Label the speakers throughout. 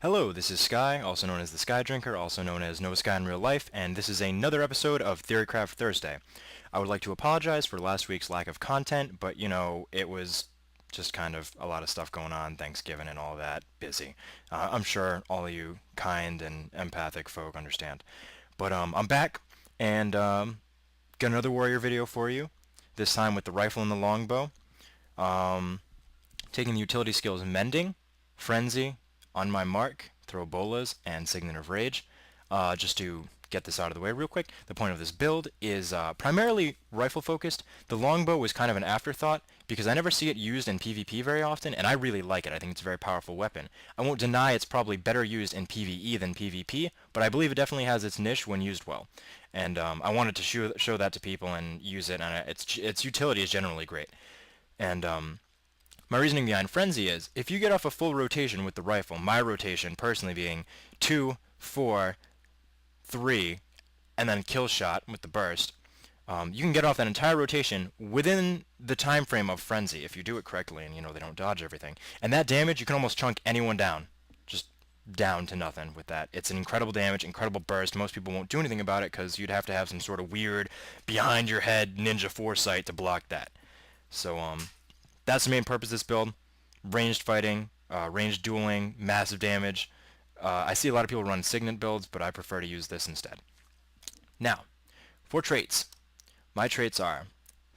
Speaker 1: Hello, this is Sky, also known as the Sky Drinker, also known as No Sky in Real Life, and this is another episode of Theorycraft Thursday. I would like to apologize for last week's lack of content, but it was just kind of a lot of stuff going on, Thanksgiving and all that, busy. I'm sure all of you kind and empathic folk understand. But I'm back, and got another warrior video for you, this time with the rifle and the longbow. Um, Taking the utility skills Mending, Frenzy, On My Mark, Throw Bolas, and Signet of Rage. Just to get this out of the way real quick, the point of this build is primarily rifle focused. The longbow was kind of an afterthought because I never see it used in PvP very often, and I really like it. I think it's a very powerful weapon. I won't deny it's probably better used in PvE than PvP, but I believe it definitely has its niche when used well. And I wanted to show that to people and use it, and its utility is generally great. And my reasoning behind Frenzy is, if you get off a full rotation with the rifle, my rotation personally being 2, 4, 3, and then kill shot with the burst, you can get off that entire rotation within the time frame of Frenzy if you do it correctly and they don't dodge everything. And that damage, you can almost chunk anyone down. Just down to nothing with that. It's an incredible damage, incredible burst. Most people won't do anything about it because you'd have to have some sort of weird behind your head ninja foresight to block that. So that's the main purpose of this build. Ranged fighting, ranged dueling, massive damage. I see a lot of people run Signet builds, but I prefer to use this instead. Now, for traits. My traits are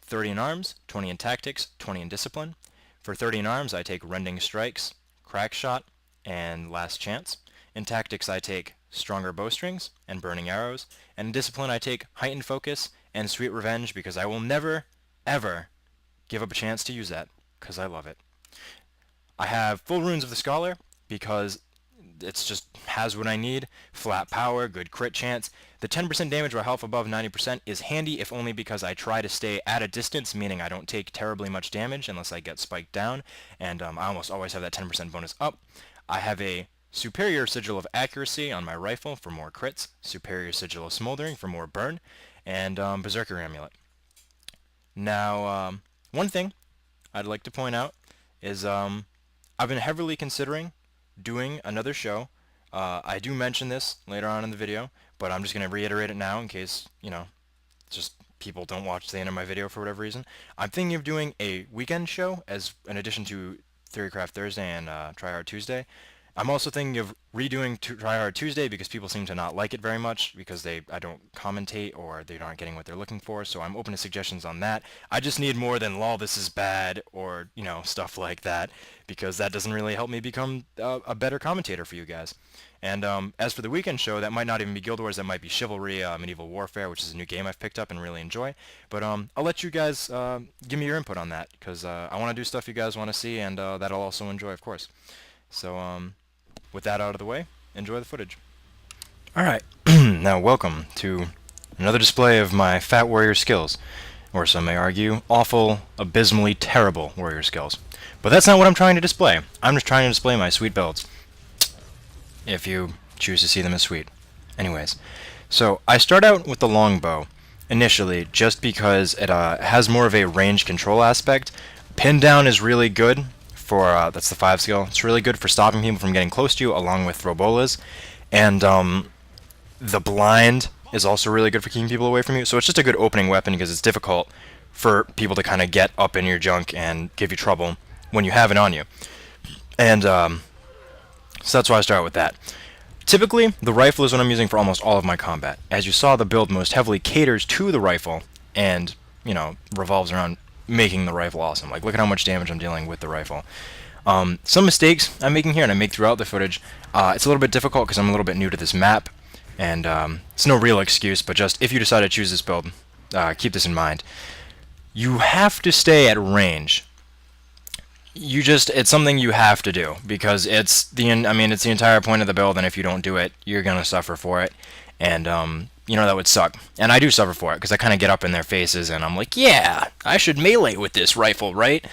Speaker 1: 30 in arms, 20 in tactics, 20 in discipline. For 30 in arms, I take Rending Strikes, Crack Shot, and Last Chance. In tactics, I take Stronger Bowstrings and Burning Arrows. And in discipline, I take Heightened Focus and Sweet Revenge because I will never, ever give up a chance to use that because I love it. I have full runes of the Scholar because it's just has what I need. Flat power, good crit chance. The 10% damage while health above 90% is handy if only because I try to stay at a distance, meaning I don't take terribly much damage unless I get spiked down, and I almost always have that 10% bonus up. I have a Superior Sigil of Accuracy on my rifle for more crits, Superior Sigil of Smoldering for more burn, and Berserker Amulet. Now, one thing I'd like to point out is I've been heavily considering doing another show. I do mention this later on in the video, but I'm just going to reiterate it now in case, just people don't watch the end of my video for whatever reason. I'm thinking of doing a weekend show as an addition to Theorycraft Thursday and Try Hard Tuesday. I'm also thinking of redoing Try Hard Tuesday because people seem to not like it very much because I don't commentate or they aren't getting what they're looking for, so I'm open to suggestions on that. I just need more than lol this is bad or, stuff like that because that doesn't really help me become a better commentator for you guys. And as for the weekend show, that might not even be Guild Wars, that might be Chivalry, Medieval Warfare, which is a new game I've picked up and really enjoy. But I'll let you guys give me your input on that because I want to do stuff you guys want to see and that I'll also enjoy, of course. So with that out of the way, enjoy the footage. Alright, now welcome to another display of my fat warrior skills, or some may argue, awful, abysmally terrible warrior skills. But that's not what I'm trying to display. I'm just trying to display my sweet builds, if you choose to see them as sweet. Anyways, so I start out with the longbow initially just because it has more of a range control aspect. Pin down is really good for, that's the 5 skill. It's really good for stopping people from getting close to you along with throw bolas. And the blind is also really good for keeping people away from you. So it's just a good opening weapon because it's difficult for people to kind of get up in your junk and give you trouble when you have it on you. And so that's why I start with that. Typically, the rifle is what I'm using for almost all of my combat. As you saw, the build most heavily caters to the rifle and, revolves around making the rifle awesome. Like, look at how much damage I'm dealing with the rifle. Some mistakes I'm making here, and I make throughout the footage. It's a little bit difficult because I'm a little bit new to this map, and it's no real excuse, but just if you decide to choose this build, keep this in mind. You have to stay at range. It's something you have to do because it's the entire point of the build, and if you don't do it, you're gonna suffer for it, and that would suck. And I do suffer for it because I kind of get up in their faces, and I'm like, yeah, I should melee with this rifle, right?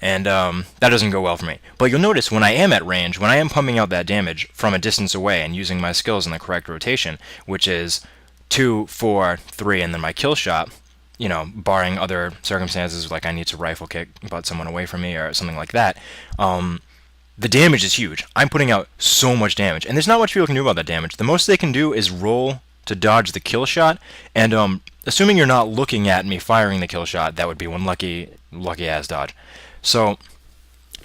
Speaker 1: And that doesn't go well for me. But you'll notice when I am at range, when I am pumping out that damage from a distance away and using my skills in the correct rotation, which is 2, 4, 3, and then my kill shot, barring other circumstances like I need to rifle kick, butt someone away from me or something like that, the damage is huge. I'm putting out so much damage, and there's not much people can do about that damage. The most they can do is roll to dodge the kill shot, and assuming you're not looking at me firing the kill shot, that would be one lucky ass dodge. So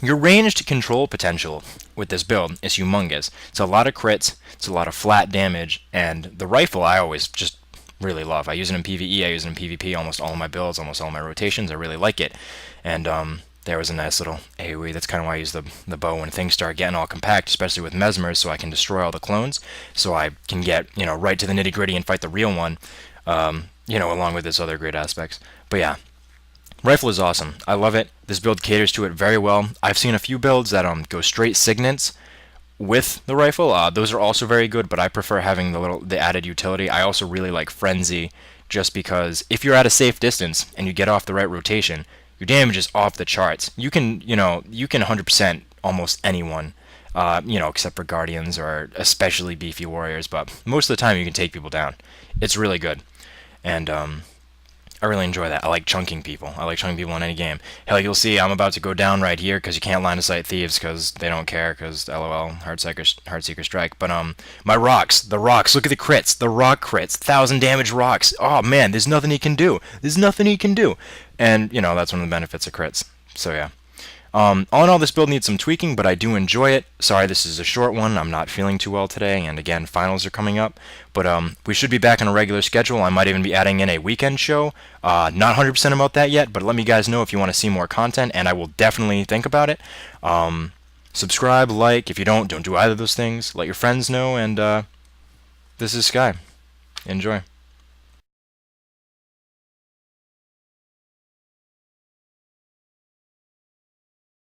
Speaker 1: your ranged control potential with this build is humongous. It's a lot of crits, it's a lot of flat damage, and the rifle I always just really love. I use it in PvE, I use it in PvP, almost all of my builds, almost all of my rotations. I really like it. And there was a nice little AoE. That's kind of why I use the bow when things start getting all compact, especially with mesmers, so I can destroy all the clones, so I can get, right to the nitty gritty and fight the real one, along with its other great aspects. But yeah, rifle is awesome. I love it. This build caters to it very well. I've seen a few builds that go straight signets with the rifle. Those are also very good, but I prefer having the added utility. I also really like frenzy, just because if you're at a safe distance and you get off the right rotation, your damage is off the charts. You can 100% almost anyone, except for guardians or especially beefy warriors. But most of the time, you can take people down. It's really good, and I really enjoy that. I like chunking people. I like chunking people in any game. Hell, you'll see I'm about to go down right here because you can't line of sight thieves because they don't care because LOL, Heartseeker Strike. But my rocks, the rocks, look at the crits, the rock crits, 1,000 damage rocks. Oh man, there's nothing he can do. There's nothing he can do. And, that's one of the benefits of crits. So yeah. All in all, this build needs some tweaking, but I do enjoy it. Sorry, this is a short one. I'm not feeling too well today, and again, finals are coming up. But we should be back on a regular schedule. I might even be adding in a weekend show. Not 100% about that yet, but let me guys know if you want to see more content, and I will definitely think about it. Subscribe, like. If you don't do either of those things. Let your friends know, and this is Sky. Enjoy.